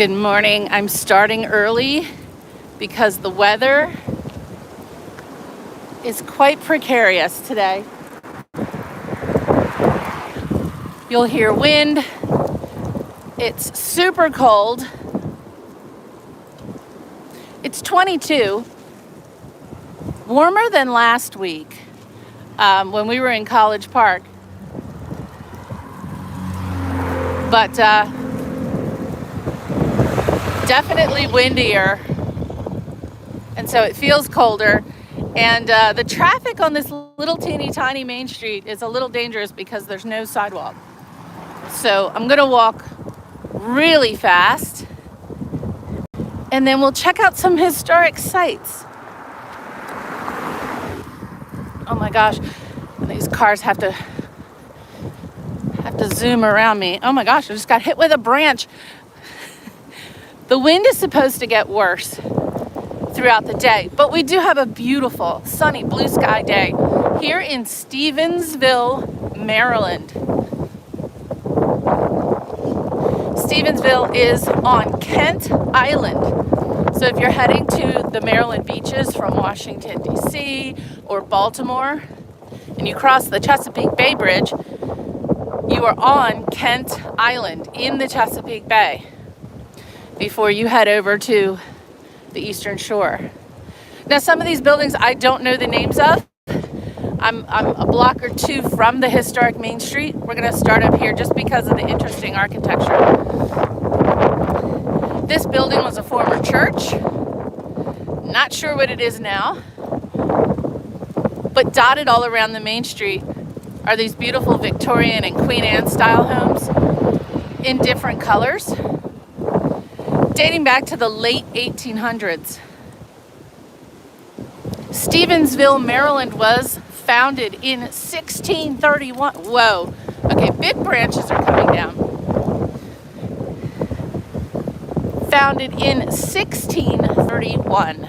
Good morning. I'm starting early because the weather is quite precarious today. You'll hear wind. It's super cold. It's 22, warmer than last week when we were in College Park. But definitely windier, and so it feels colder. And the traffic on this little teeny tiny main street is a little dangerous because there's no sidewalk. So I'm gonna walk really fast, and then we'll check out some historic sites. Oh my gosh, these cars have to zoom around me. Oh my gosh, I just got hit with a branch. The wind is supposed to get worse throughout the day, but we do have a beautiful sunny blue sky day here in Stevensville, Maryland. Stevensville is on Kent Island. So if you're heading to the Maryland beaches from Washington, D.C. or Baltimore, and you cross the Chesapeake Bay Bridge, you are on Kent Island in the Chesapeake Bay before you head over to the Eastern Shore. Now, some of these buildings I don't know the names of. I'm a block or two from the historic Main Street. We're going to start up here just because of the interesting architecture. This building was a former church. Not sure what it is now. But dotted all around the Main Street are these beautiful Victorian and Queen Anne style homes in different colors, dating back to the late 1800s. Stevensville, Maryland was founded in 1631. Whoa. Okay, big branches are coming down. Founded in 1631.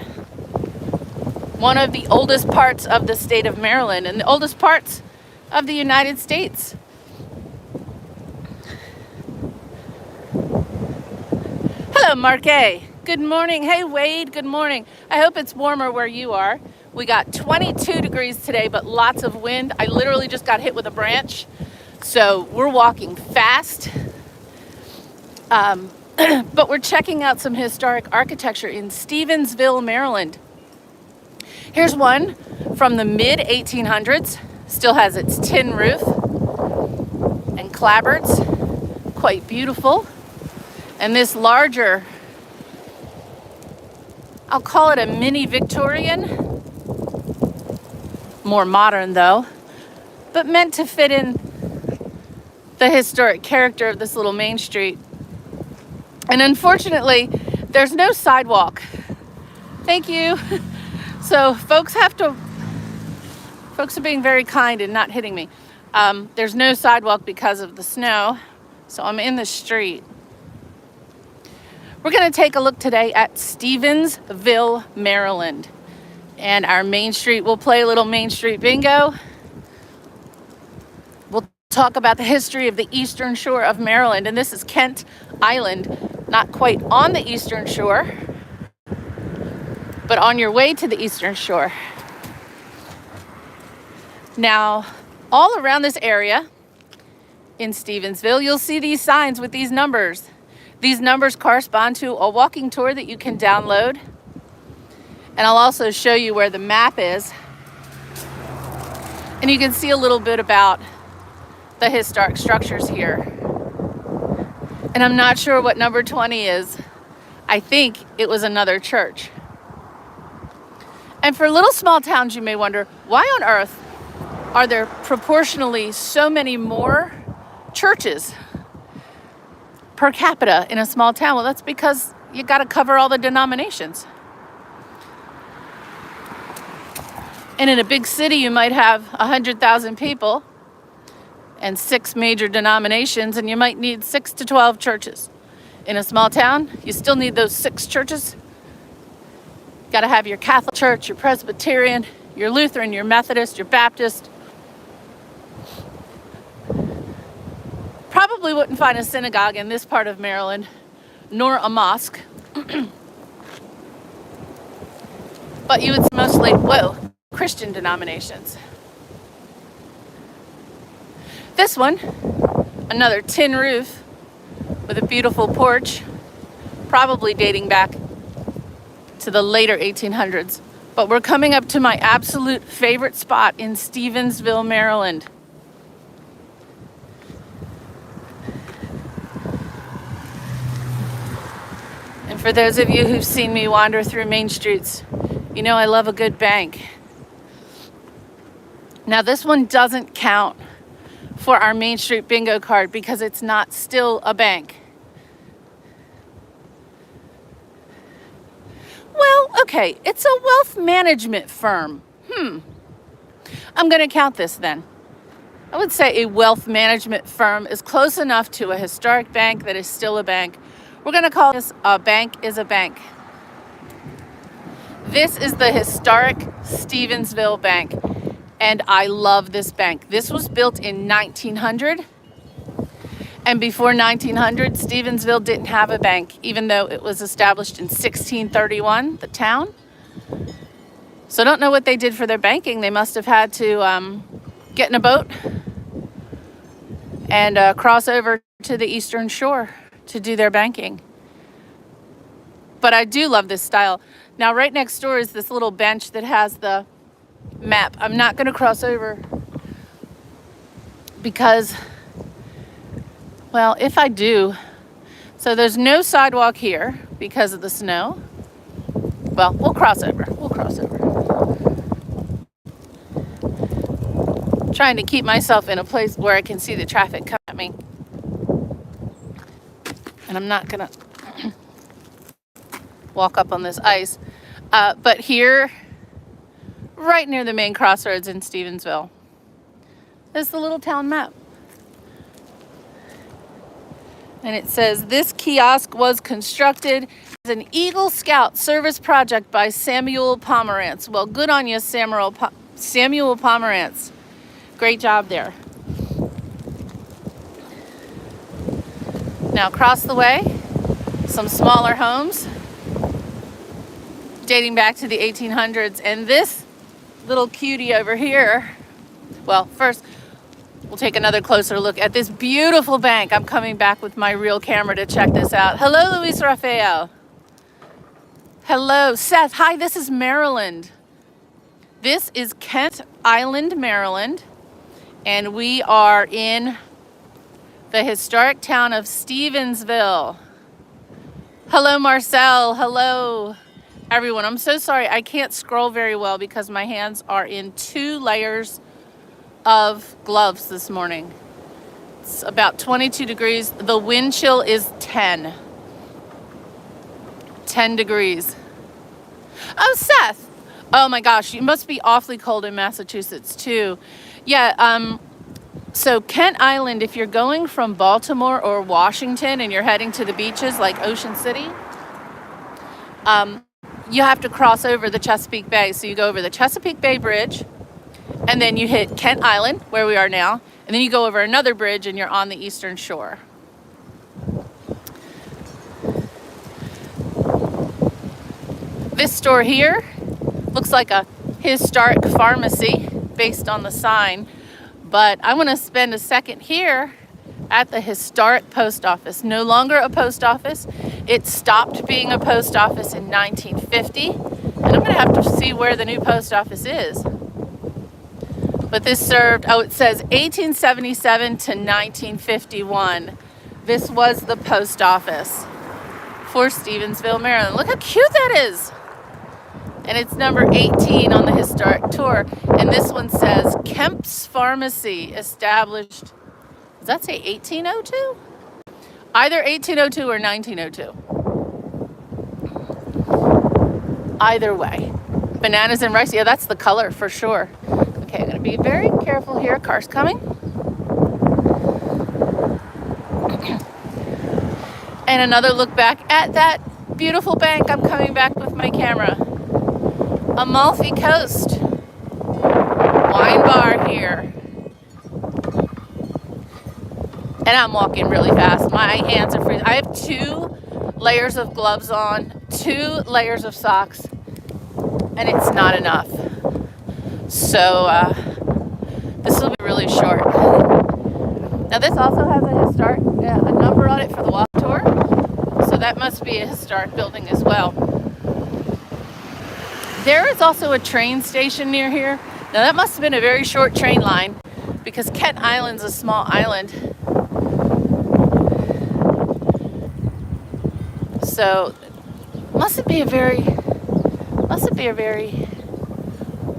One of the oldest parts of the state of Maryland and the oldest parts of the United States. Hello, Mark A. Good morning. Hey, Wade. Good morning. I hope it's warmer where you are. We got 22 degrees today, but lots of wind. I literally just got hit with a branch. So we're walking fast. But we're checking out some historic architecture in Stevensville, Maryland. Here's one from the mid-1800s. Still has its tin roof and clapboards. Quite beautiful. And this larger, I'll call it a mini Victorian. More modern though, but meant to fit in the historic character of this little main street. And unfortunately, there's no sidewalk. Thank you. So folks are being very kind and not hitting me. There's no sidewalk because of the snow, so I'm in the street. We're going to take a look today at Stevensville, Maryland. And our Main Street, we'll play a little Main Street bingo. We'll talk about the history of the Eastern Shore of Maryland. And this is Kent Island, not quite on the Eastern Shore, but on your way to the Eastern Shore. Now, all around this area in Stevensville, you'll see these signs with these numbers. These numbers correspond to a walking tour that you can download. And I'll also show you where the map is. And you can see a little bit about the historic structures here. And I'm not sure what number 20 is. I think it was another church. And for little small towns, you may wonder, why on earth are there proportionally so many more churches per capita in a small town? Well, that's because you got to cover all the denominations. And in a big city, you might have 100,000 people and 6 major denominations, and you might need 6 to 12 churches. In a small town, you still need those 6 churches. You got to have your Catholic Church, your Presbyterian, your Lutheran, your Methodist, your Baptist. Probably wouldn't find a synagogue in this part of Maryland nor a mosque. But you would mostly, Christian denominations. This one, another tin roof with a beautiful porch, probably dating back to the later 1800s. But we're coming up to my absolute favorite spot in Stevensville, Maryland. And for those of you who've seen me wander through main streets, you know I love a good bank. Now this one doesn't count for our Main Street bingo card because it's not still a bank. Well, okay, it's a wealth management firm. I'm going to count this then. I would say a wealth management firm is close enough to a historic bank that is still a bank. We're going to call this a bank is a bank. This is the historic Stevensville Bank, and I love this bank. This was built in 1900, and before 1900, Stevensville didn't have a bank, even though it was established in 1631, the town. So I don't know what they did for their banking. They must have had to get in a boat and cross over to the Eastern Shore to do their banking. But I do love this style. Now, right next door is this little bench that has the map. I'm not going to cross over because, well, if I do, so there's no sidewalk here because of the snow. Well, we'll cross over. Trying to keep myself in a place where I can see the traffic come at me. And I'm not going to walk up on this ice. But here, right near the main crossroads in Stevensville, is the little town map. And it says, this kiosk was constructed as an Eagle Scout service project by Samuel Pomerantz. Well, good on you, Samuel Pomerantz. Great job there. Now, across the way, some smaller homes dating back to the 1800s. And this little cutie over here, well, first, we'll take another closer look at this beautiful bank. I'm coming back with my real camera to check this out. Hello, Luis Rafael. Hello, Seth. Hi, this is Maryland. This is Kent Island, Maryland. And we are in the historic town of Stevensville. Hello, Marcel. Hello, everyone. I'm so sorry. I can't scroll very well because my hands are in 2 layers of gloves this morning. It's about 22 degrees. The wind chill is 10 degrees. Oh, Seth. Oh my gosh, you must be awfully cold in Massachusetts too. Yeah, so Kent Island, if you're going from Baltimore or Washington and you're heading to the beaches like Ocean City, you have to cross over the Chesapeake Bay. So you go over the Chesapeake Bay Bridge, and then you hit Kent Island, where we are now, and then you go over another bridge and you're on the Eastern Shore. This store here looks like a historic pharmacy based on the sign, but I want to spend a second here at the historic post office. No longer a post office. It stopped being a post office in 1950, and I'm going to have to see where the new post office is. But this served, it says 1877 to 1951. This was the post office for Stevensville, Maryland. Look how cute that is. And it's number 18 on the historic tour. And this one says Kemp's Pharmacy, established, does that say 1802? Either 1802 or 1902. Either way. Bananas and rice. Yeah, that's the color for sure. Okay, I'm going to be very careful here. Car's coming. And another look back at that beautiful bank. I'm coming back with my camera. Amalfi Coast wine bar here. And I'm walking really fast. My hands are freezing. I have 2 layers of gloves on, 2 layers of socks, and it's not enough. So this will be really short. Now this also has a number on it for the walk tour, so that must be a historic building as well. There is also a train station near here. Now that must have been a very short train line because Kent Island's a small island. So must be a very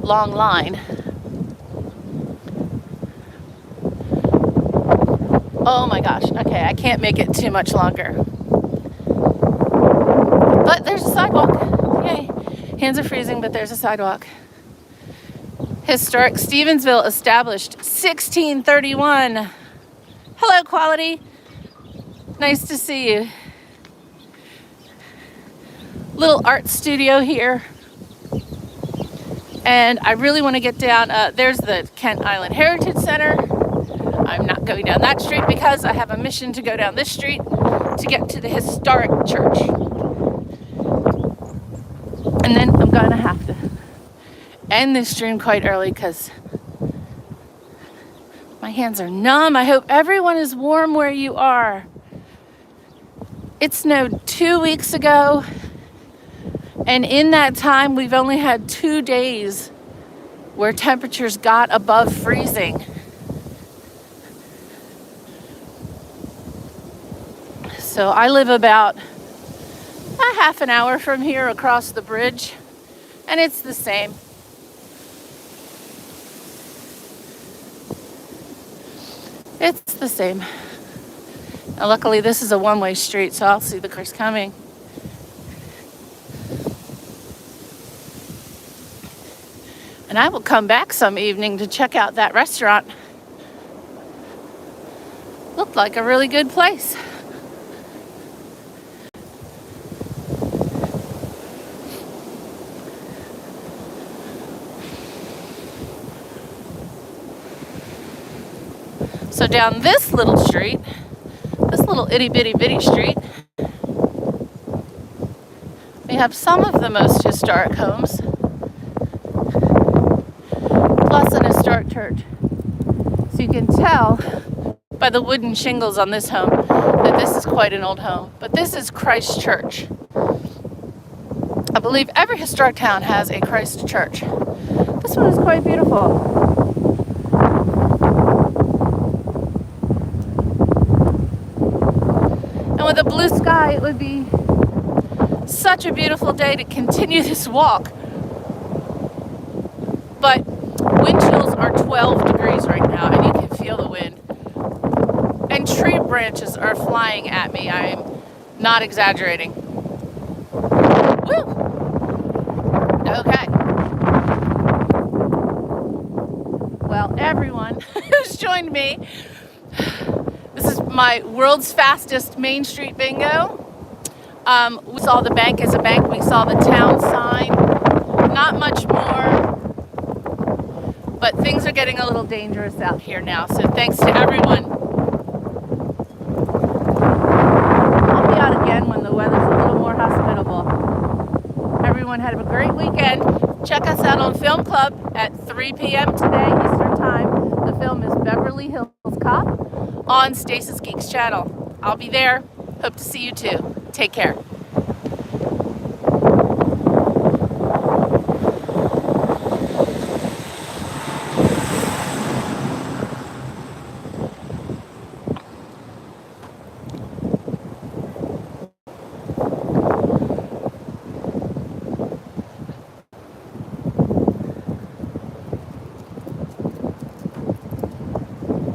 long line. Oh my gosh, okay, I can't make it too much longer. But there's a sidewalk, yay. Hands are freezing, but there's a sidewalk. Historic Stevensville, established 1631. Hello, Quality. Nice to see you. Little art studio here. And I really want to get down. There's the Kent Island Heritage Center. I'm not going down that street because I have a mission to go down this street to get to the historic church. And then I'm going to have to end this stream quite early because my hands are numb. I hope everyone is warm where you are. It snowed 2 weeks ago, and in that time we've only had 2 days where temperatures got above freezing. So I live about a half an hour from here across the bridge, and it's the same. It's the same. Now, luckily, this is a one-way street, so I'll see the cars coming. And I will come back some evening to check out that restaurant. Looked like a really good place. So down this little street, this little itty bitty bitty street, we have some of the most historic homes, plus an historic church. So you can tell by the wooden shingles on this home that this is quite an old home. But this is Christ Church. I believe every historic town has a Christ Church. This one is quite beautiful. And with a blue sky, it would be such a beautiful day to continue this walk. But wind chills are 12 degrees right now, and you can feel the wind. And tree branches are flying at me. I am not exaggerating. Woo! Okay. Well, everyone who's joined me, this is my world's fastest Main Street bingo. We saw the bank as a bank. We saw the town sign. Not much more. But things are getting a little dangerous out here now. So thanks to everyone. I'll be out again when the weather's a little more hospitable. Everyone have a great weekend. Check us out on Film Club at 3 p.m. today, Eastern Time. The film is Beverly Hills Cop on Stasis Geeks channel. I'll be there. Hope to see you too. Take care.